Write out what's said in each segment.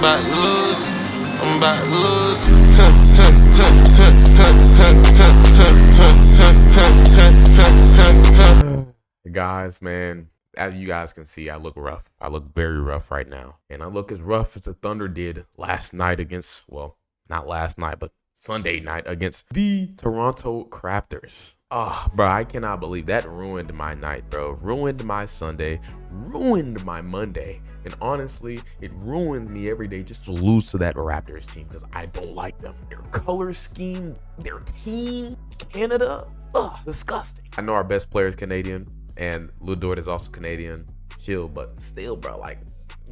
about to lose. I'm about to lose. Guys, man, as you guys can see, I look rough. I look very rough right now. And I look as rough as the Thunder did last night against, well, not last night, but Sunday night against the Toronto Raptors. Oh, bro, I cannot believe that ruined my night, bro. Ruined my Sunday, ruined my Monday. And honestly, it ruins me every day just to lose to that Raptors team because I don't like them. Their color scheme, their team, Canada, disgusting. I know our best player is Canadian and Lou Dort is also Canadian. Chill, but still, bro, like,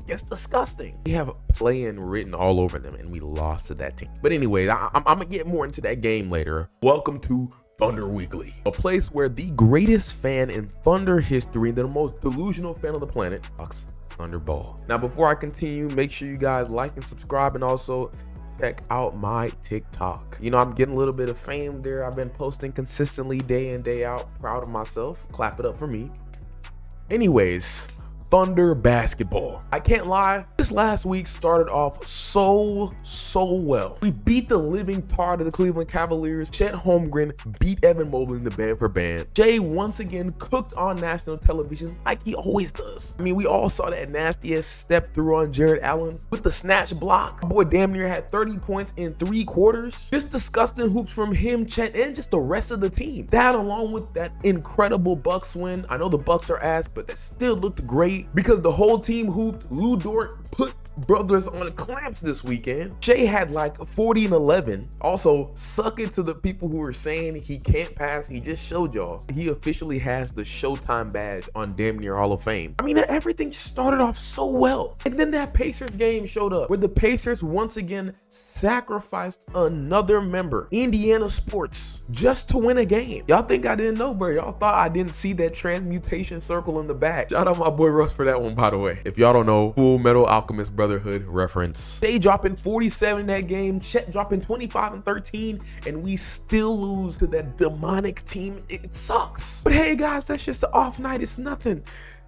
it's disgusting. We have playing written all over them and we lost to that team. But anyway, I'm gonna get more into that game later. Welcome to Thunder Weekly, a place where the greatest fan in Thunder history, the most delusional fan on the planet, talks Thunder ball. Now, before I continue, make sure you guys like and subscribe, and also check out my TikTok. You know, I'm getting a little bit of fame there. I've been posting consistently day in, day out. Proud of myself. Clap it up for me. Anyways, Thunder basketball. I can't lie, this last week started off so well. We beat the living tar out of the Cleveland Cavaliers. Chet Holmgren beat Evan Mobley in the band for band. Jay once again cooked on national television like he always does. I mean, we all saw that nasty ass step through on Jared Allen with the snatch block. My boy damn near had 30 points in 3 quarters. Just disgusting hoops from him, Chet, and just the rest of the team. That along with that incredible Bucks win. I know the Bucks are ass, but that still looked great because the whole team hooped. Lou Dort put brothers on clamps this weekend. Shai had like 40 and 11. Also, suck it to the people who are saying he can't pass. He just showed y'all he officially has the Showtime badge on damn near Hall of Fame. I mean, everything just started off so well. And then that Pacers game showed up where the Pacers once again sacrificed another member, Indiana Sports, just to win a game. Y'all think I didn't know, bro? Y'all thought I didn't see that transmutation circle in the back. Shout out my boy Russ for that one, by the way. If y'all don't know, Full Metal Alchemist Brotherhood reference. They dropping 47 in that game, Chet dropping 25 and 13, and we still lose to that demonic team. It sucks. But hey guys, that's just an off night. It's nothing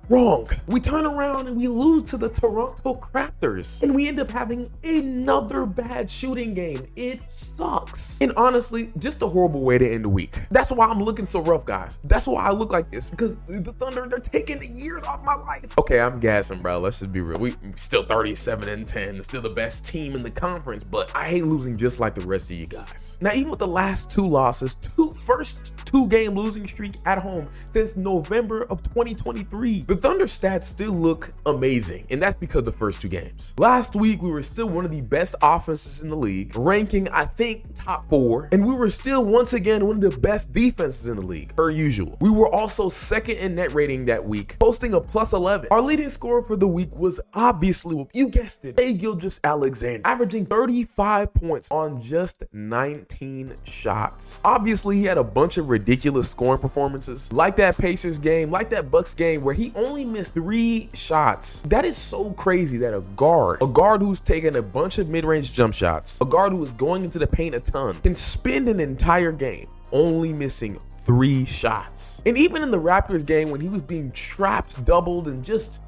wrong. We turn around and we lose to the Toronto Raptors, and we end up having another bad shooting game. It sucks. And honestly, just a horrible way to end the week. That's why I'm looking so rough, guys. That's why I look like this, because the Thunder, they're taking the years off my life. Okay, I'm gassing, bro. Let's just be real. We still 37 and 10, still the best team in the conference, but I hate losing just like the rest of you guys. Now, even with the last 2 losses, first 2-game losing streak at home since November of 2023, the Thunder stats still look amazing, and that's because the first 2 games. Last week, we were still one of the best offenses in the league, ranking, I think, top 4, and we were still once again one of the best defenses in the league, per usual. We were also second in net rating that week, posting a +11. Our leading scorer for the week was obviously, you guessed it, Shai Gilgeous-Alexander, averaging 35 points on just 19 shots. Obviously, he had a bunch of ridiculous scoring performances, like that Pacers game, like that Bucks game, where he only missed 3 shots. That is so crazy that a guard who's taking a bunch of mid-range jump shots, a guard who is going into the paint a ton, can spend an entire game only missing 3 shots. And even in the Raptors game, when he was being trapped, doubled, and just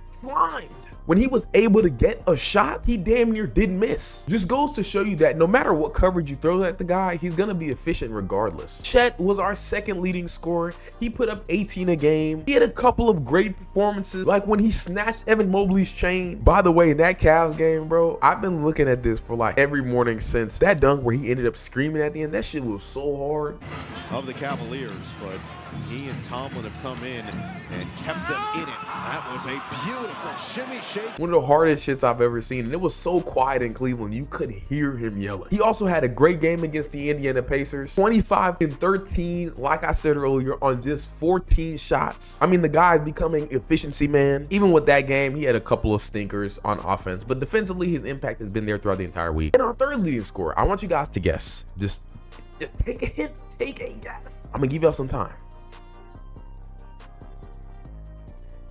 slimed, when he was able to get a shot, he damn near didn't miss. Just goes to show you that no matter what coverage you throw at the guy, he's gonna be efficient regardless. Chet was our second leading scorer. He put up 18 a game. He had a couple of great performances, like when he snatched Evan Mobley's chain. By the way, in that Cavs game, bro, I've been looking at this for like every morning since that dunk where he ended up screaming at the end. That shit was so hard. Of the Cavaliers, but he and Tomlin have come in and kept them in it. That was a beautiful shimmy shake. One of the hardest shits I've ever seen, and it was so quiet in Cleveland, you could hear him yelling. He also had a great game against the Indiana Pacers, 25 and 13, like I said earlier, on just 14 shots. I mean, the guy's becoming efficiency man. Even with that game, he had a couple of stinkers on offense, but defensively, his impact has been there throughout the entire week. And our third leading scorer, I want you guys to guess. Just take a hint, take a guess. I'm gonna give y'all some time.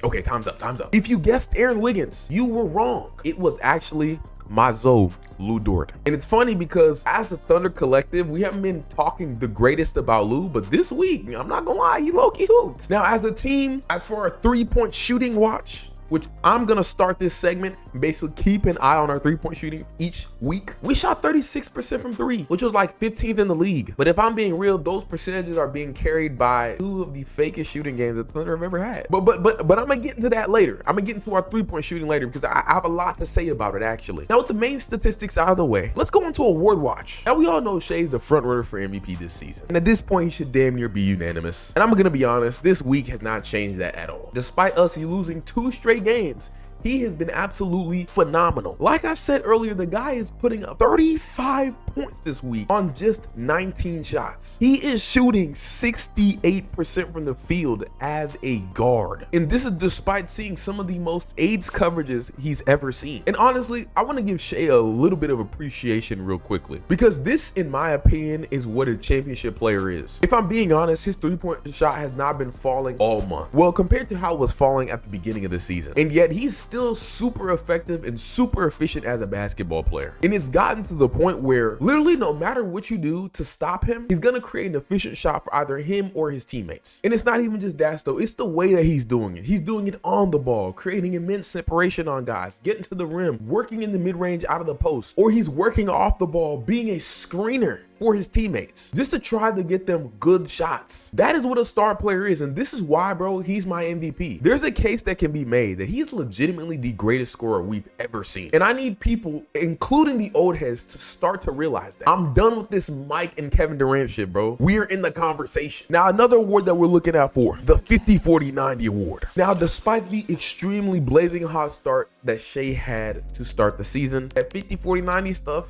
Okay, time's up. If you guessed Aaron Wiggins, you were wrong. It was actually Mazo Lou Dort. And it's funny because as a Thunder collective, we haven't been talking the greatest about Lou, but this week, I'm not gonna lie, he low-key hooped. Now, as a team, as for our 3-point shooting watch, which I'm gonna start this segment and basically keep an eye on our 3-point shooting each week. We shot 36% from 3, which was like 15th in the league. But if I'm being real, those percentages are being carried by 2 of the fakest shooting games that the Thunder have ever had. But I'm gonna get into that later. I'm gonna get into our 3-point shooting later because I have a lot to say about it actually. Now with the main statistics out of the way, let's go into award watch. Now we all know SHAI's the front runner for MVP this season. And at this point, he should damn near be unanimous. And I'm gonna be honest, this week has not changed that at all. Despite us losing 2 straight games, he has been absolutely phenomenal. Like I said earlier, the guy is putting up 35 points this week on just 19 shots. He is shooting 68% from the field as a guard. And this is despite seeing some of the most AIDS coverages he's ever seen. And honestly, I want to give SHAI a little bit of appreciation real quickly, because this, in my opinion, is what a championship player is. If I'm being honest, his 3-point shot has not been falling all month. Well, compared to how it was falling at the beginning of the season. And yet he's still super effective and super efficient as a basketball player. And it's gotten to the point where literally no matter what you do to stop him, he's gonna create an efficient shot for either him or his teammates. And it's not even just that though, it's the way that he's doing it. He's doing it on the ball, creating immense separation on guys, getting to the rim, working in the mid-range out of the post, or he's working off the ball, being a screener for his teammates just to try to get them good shots. That is what a star player is, and this is why, bro, he's my MVP. There's a case that can be made that he's legitimately the greatest scorer we've ever seen, and I need people, including the old heads, to start to realize that. I'm done with this Mike and Kevin Durant shit, bro. We're in the conversation. Now, another award that we're looking out for, the 50-40-90 award. Now, despite the extremely blazing hot start that SHAI had to start the season, that 50-40-90 stuff,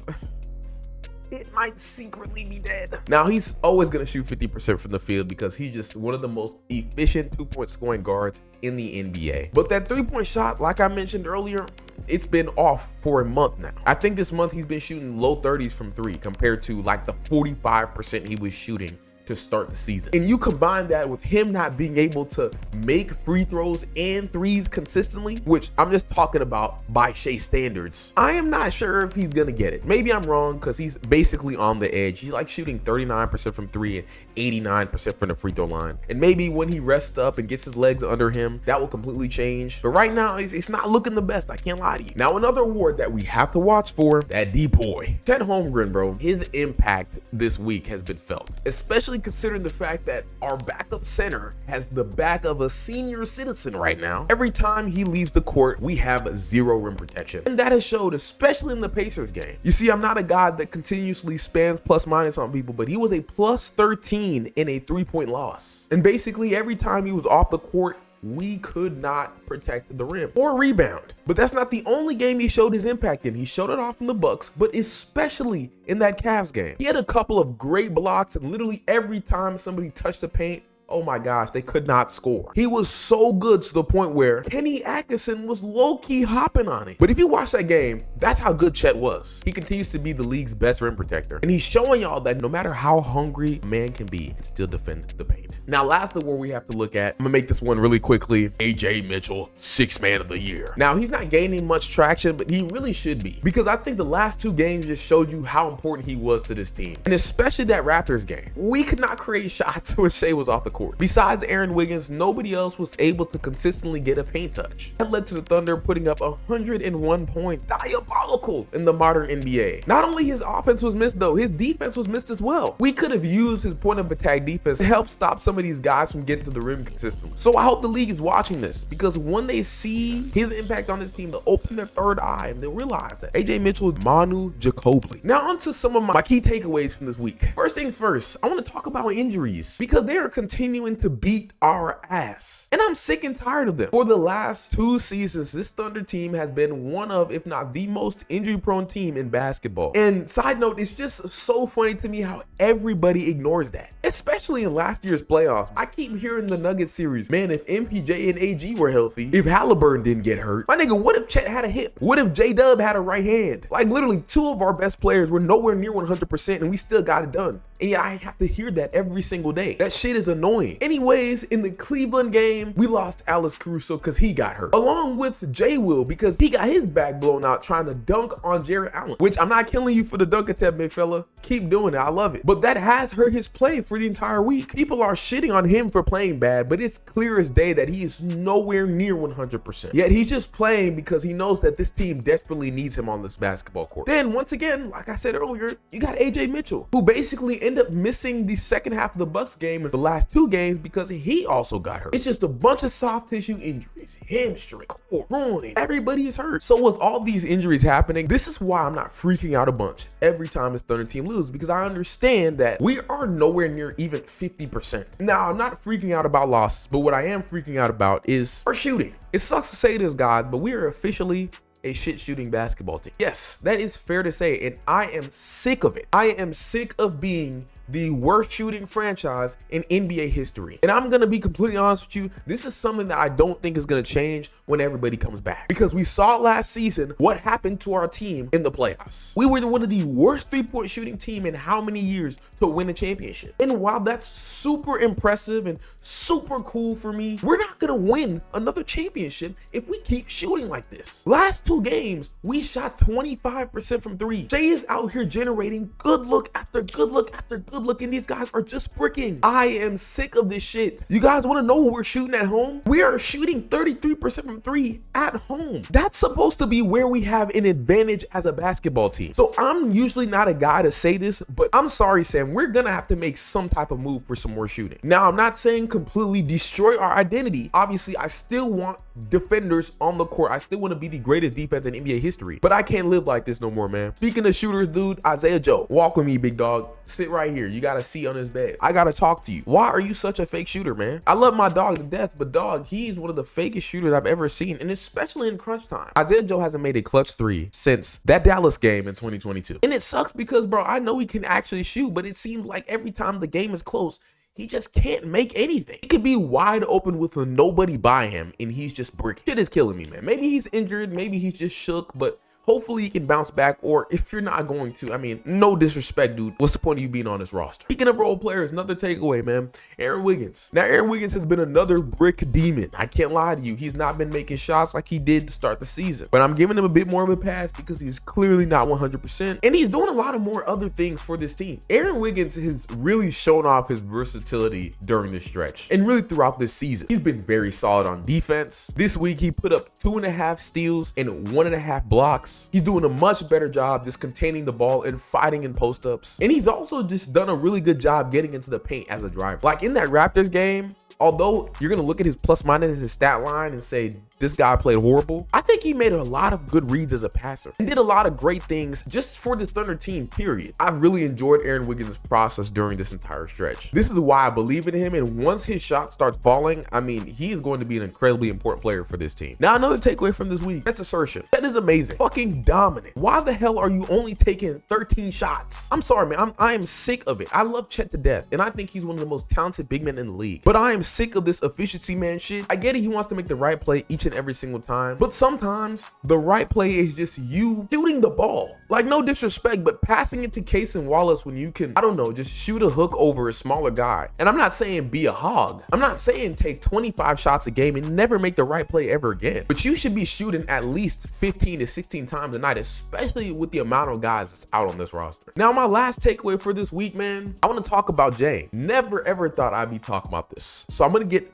it might secretly be dead. Now, he's always going to shoot 50% from the field because he's just one of the most efficient 2-point scoring guards in the NBA. But that 3-point shot, like I mentioned earlier, it's been off for a month now. I think this month he's been shooting low 30s from 3 compared to like the 45% he was shooting to start the season. And you combine that with him not being able to make free throws and threes consistently, which I'm just talking about by SHAI standards, I am not sure if he's gonna get it. Maybe I'm wrong because he's basically on the edge. He's like shooting 39% from 3 and 89% from the free throw line. And maybe when he rests up and gets his legs under him, that will completely change. But right now, it's not looking the best. I can't lie to you. Now, another award that we have to watch for, that D-boy, Chet Holmgren, bro. His impact this week has been felt, especially considering the fact that our backup center has the back of a senior citizen right now. Every time he leaves the court, we have 0 rim protection. And that has showed, especially in the Pacers game. You see, I'm not a guy that continuously spans plus minus on people, but he was a plus 13 in a 3-point loss. And basically every time he was off the court, we could not protect the rim or rebound. But that's not the only game he showed his impact in. He showed it off in the Bucks, but especially in that Cavs game. He had a couple of great blocks, and literally every time somebody touched the paint, oh my gosh, they could not score. He was so good to the point where Kenny Atkinson was low-key hopping on it. But if you watch that game, that's how good Chet was. He continues to be the league's best rim protector. And he's showing y'all that no matter how hungry a man can be, he can still defend the paint. Now, lastly, where we have to look at, I'm gonna make this one really quickly, AJ Mitchell, 6th man of the year. Now, he's not gaining much traction, but he really should be, because I think the last 2 games just showed you how important he was to this team. And especially that Raptors game. We could not create shots when SHAI was off the court. Besides Aaron Wiggins, nobody else was able to consistently get a paint touch. That led to the Thunder putting up 101 points. Diabolical in the modern NBA. Not only his offense was missed though, his defense was missed as well. We could have used his point of attack defense to help stop some of these guys from getting to the rim consistently. So I hope the league is watching this, because when they see his impact on this team, they'll open their third eye and they'll realize that AJ Mitchell is Manu Ginobili. Now on to some of my key takeaways from this week. First things first, I want to talk about injuries, because they are continuing to beat our ass. And I'm sick and tired of them. For the last 2 seasons, this Thunder team has been one of, if not the most injury-prone team in basketball. And side note, it's just so funny to me how everybody ignores that, especially in last year's playoffs. I keep hearing the Nuggets series, man, if MPJ and AG were healthy, if Halliburton didn't get hurt, my nigga, what if Chet had a hip? What if J-Dub had a right hand? Like literally 2 of our best players were nowhere near 100% and we still got it done. And yet I have to hear that every single day. That shit is annoying. Anyways, in the Cleveland game, we lost Alex Caruso because he got hurt, along with J. Will because he got his back blown out trying to dunk on Jared Allen, which I'm not killing you for the dunk attempt, big fella. Keep doing it. I love it. But that has hurt his play for the entire week. People are shitting on him for playing bad, but it's clear as day that he is nowhere near 100%. Yet he's just playing because he knows that this team desperately needs him on this basketball court. Then once again, like I said earlier, you got AJ Mitchell, who basically ended up missing the second half of the Bucks game in the last 2 games because he also got hurt. It's just a bunch of soft tissue injuries, hamstring, core, groin, everybody is hurt. So with all these injuries happening, this is why I'm not freaking out a bunch every time this Thunder team loses, because I understand that we are nowhere near even 50%. Now, I'm not freaking out about losses, but what I am freaking out about is our shooting. It sucks to say this, guys, but we are officially a shit shooting basketball team. Yes, that is fair to say, and I am sick of it. I am sick of being the worst shooting franchise in NBA history. And I'm gonna be completely honest with you, this is something that I don't think is gonna change when everybody comes back. Because we saw last season what happened to our team in the playoffs. We were one of the worst 3-point shooting team in how many years to win a championship. And while that's super impressive and super cool for me, we're not gonna win another championship if we keep shooting like this. Last 2 games, we shot 25% from 3. Jay is out here generating good look after good look after good look, and these guys are just bricking. I am sick of this shit. You guys want to know what we're shooting at home? We are shooting 33% from 3 at home. That's supposed to be where we have an advantage as a basketball team. So I'm usually not a guy to say this, but I'm sorry, Sam, we're gonna have to make some type of move for some more shooting. Now, I'm not saying completely destroy our identity. Obviously, I still want defenders on the court. I still want to be the greatest defense in NBA history, but I can't live like this no more, man. Speaking of shooters, dude, Isaiah Joe, walk with me, big dog. Sit right here. You got a seat on his bed. I got to talk to you. Why are you such a fake shooter, man? I love my dog to death, but dog, he's one of the fakest shooters I've ever seen, and especially in crunch time. Isaiah Joe hasn't made a clutch 3 since that Dallas game in 2022. And it sucks because, bro, I know he can actually shoot, but it seems like every time the game is close, he just can't make anything. He could be wide open with nobody by him, and he's just brick. Shit is killing me, man. Maybe he's injured, maybe he's just shook, but hopefully he can bounce back. Or if you're not going to, I mean, no disrespect, dude, what's the point of you being on this roster? Speaking of role players, another takeaway, man, Aaron Wiggins. Now, Aaron Wiggins has been another brick demon. I can't lie to you. He's not been making shots like he did to start the season, but I'm giving him a bit more of a pass because he's clearly not 100%, and he's doing a lot of more other things for this team. Aaron Wiggins has really shown off his versatility during this stretch and really throughout this season. He's been very solid on defense. This week, he put up 2.5 steals and 1.5 blocks. He's doing a much better job just containing the ball and fighting in post-ups. And he's also just done a really good job getting into the paint as a driver. Like in that Raptors game, although you're going to look at his plus minus, his stat line, and say, this guy played horrible, I think he made a lot of good reads as a passer and did a lot of great things just for the Thunder team, period. I've really enjoyed Aaron Wiggins' process during this entire stretch. This is why I believe in him, and once his shot starts falling, I mean, he is going to be an incredibly important player for this team. Now, another takeaway from this week, that's assertion. That is amazing. Fucking dominant. Why the hell are you only taking 13 shots? I'm sorry, man. I am sick of it. I love Chet to death, and I think he's one of the most talented big men in the league, but I am sick of this efficiency man shit. I get it. He wants to make the right play each and every single time, but sometimes the right play is just you shooting the ball. Like, no disrespect, but passing it to Case and Wallace when you can, I don't know, just shoot a hook over a smaller guy. And I'm not saying be a hog. I'm not saying take 25 shots a game and never make the right play ever again, but you should be shooting at least 15 to 16 times a night, especially with the amount of guys that's out on this roster. Now, my last takeaway for this week, man, I want to talk about Jang. Never ever thought I'd be talking about this, so I'm gonna get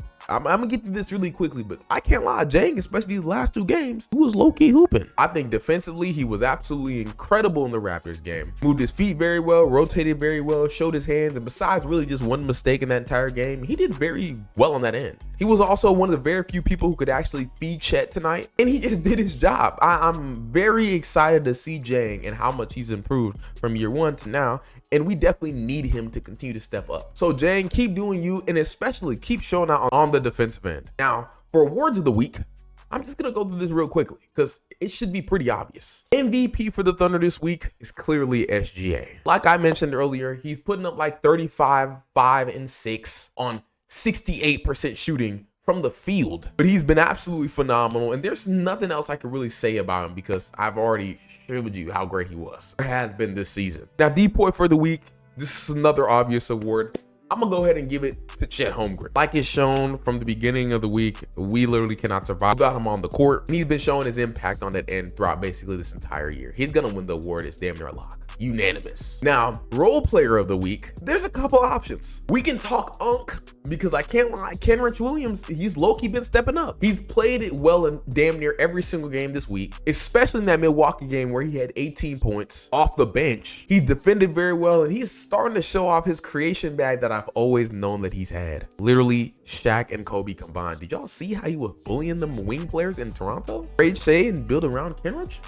to this really quickly, but I can't lie, Jang, especially these last 2 games, he was low-key hooping. I think defensively, he was absolutely incredible in the Raptors game. Moved his feet very well, rotated very well, showed his hands, and besides really just one mistake in that entire game, he did very well on that end. He was also one of the very few people who could actually feed Chet tonight, and he just did his job. I'm very excited to see Jang and how much he's improved from year 1 to now, and we definitely need him to continue to step up. So Jang, keep doing you, and especially keep showing out on the defensive end. Now, for awards of the week, I'm just gonna go through this real quickly because it should be pretty obvious. MVP for the Thunder this week is clearly SGA. Like I mentioned earlier, he's putting up like 35, 5, and 6 on 68% shooting from the field, but he's been absolutely phenomenal, and there's nothing else I could really say about him because I've already showed you how great he was or has been this season. Now, Depoy for the week, this is another obvious award. I'm gonna go ahead and give it to Chet Holmgren. Like it's shown from the beginning of the week, we literally cannot survive without him on the court. And he's been showing his impact on that end throughout basically this entire year. He's gonna win the award. It's damn near a lock. Unanimous. Now, role player of the week, there's a couple options. We can talk Unk, because I can't lie, Kenrich Williams, he's low-key been stepping up. He's played it well in damn near every single game this week, especially in that Milwaukee game where he had 18 points off the bench. He defended very well, and he's starting to show off his creation bag that I've always known that he's had. Literally, Shaq and Kobe combined. Did y'all see how he was bullying them wing players in Toronto? Trade SHAI and build around Kenrich?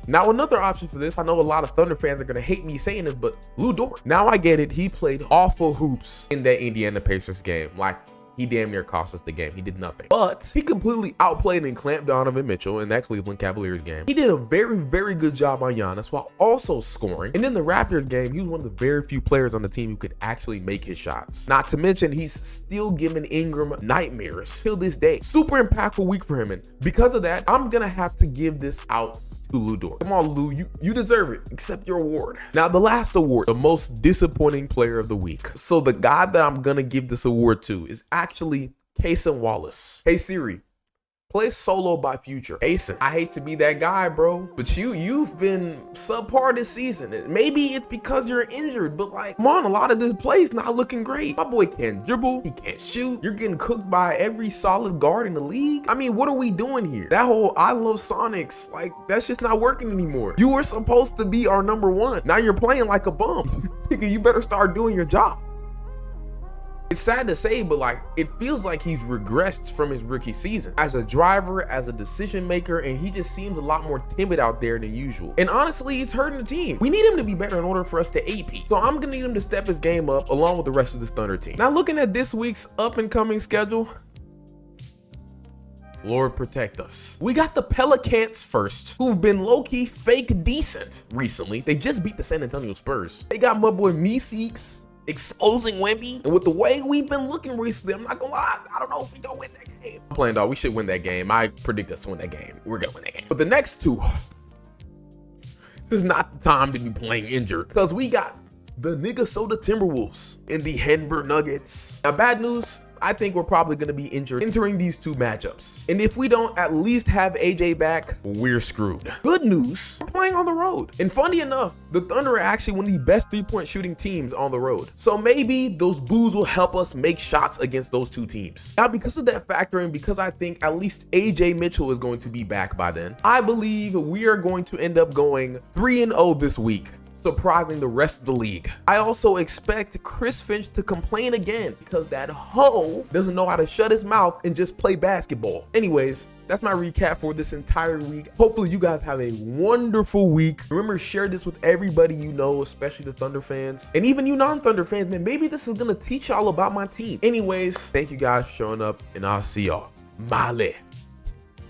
Now, another option for this, I know a lot of Thunder fans are going to hate me saying this, but Lu Dort. Now I get it. He played awful hoops in that Indiana Pacers game. Like, he damn near cost us the game. He did nothing. But he completely outplayed and clamped Donovan Mitchell in that Cleveland Cavaliers game. He did a very, very good job on Giannis while also scoring. And in the Raptors game, he was one of the very few players on the team who could actually make his shots. Not to mention, he's still giving Ingram nightmares till this day. Super impactful week for him. And because of that, I'm going to have to give this out to Lu Dort. Come on, Lu, you deserve it. Accept your award. Now, the last award, the most disappointing player of the week. So the guy that I'm gonna give this award to is actually Cason Wallace. Hey Siri, play Solo by Future. Cason, I hate to be that guy, bro, but you've been subpar this season. Maybe it's because you're injured, but like, come on, a lot of this play's not looking great. My boy can't dribble, he can't shoot. You're getting cooked by every solid guard in the league. I mean, what are we doing here? That whole I love Sonics, like, that's just not working anymore. You were supposed to be our #1. Now you're playing like a bum. You better start doing your job. It's sad to say, but like, it feels like he's regressed from his rookie season as a driver, as a decision maker, and he just seems a lot more timid out there than usual. And honestly, it's hurting the team. We need him to be better in order for us to AP. So I'm gonna need him to step his game up along with the rest of this Thunder team. Now, looking at this week's up and coming schedule, Lord protect us. We got the Pelicans first, who've been low-key fake decent recently. They just beat the San Antonio Spurs. They got my boy Meeseeks exposing Wemby, and with the way we've been looking recently, I'm not gonna lie, I don't know if we gonna win that game. I'm playing, dog. We should win that game. I predict us to win that game. We're gonna win that game. But the next two, this is not the time to be playing injured, because we got the Minnesota Timberwolves and the Denver Nuggets. Now, bad news, I think we're probably going to be injured entering these two matchups. And if we don't at least have AJ back, we're screwed. Good news, we're playing on the road. And funny enough, the Thunder are actually one of the best three-point shooting teams on the road. So maybe those boos will help us make shots against those two teams. Now, because of that factor, and because I think at least AJ Mitchell is going to be back by then, I believe we are going to end up going 3-0 this week, surprising the rest of the league. I also expect Chris Finch to complain again because that hoe doesn't know how to shut his mouth and just play basketball. Anyways, that's my recap for this entire week. Hopefully you guys have a wonderful week. Remember, share this with everybody you know, especially the Thunder fans. And even you non-Thunder fans, man, maybe this is gonna teach y'all about my team. Anyways, thank you guys for showing up, and I'll see y'all. Male.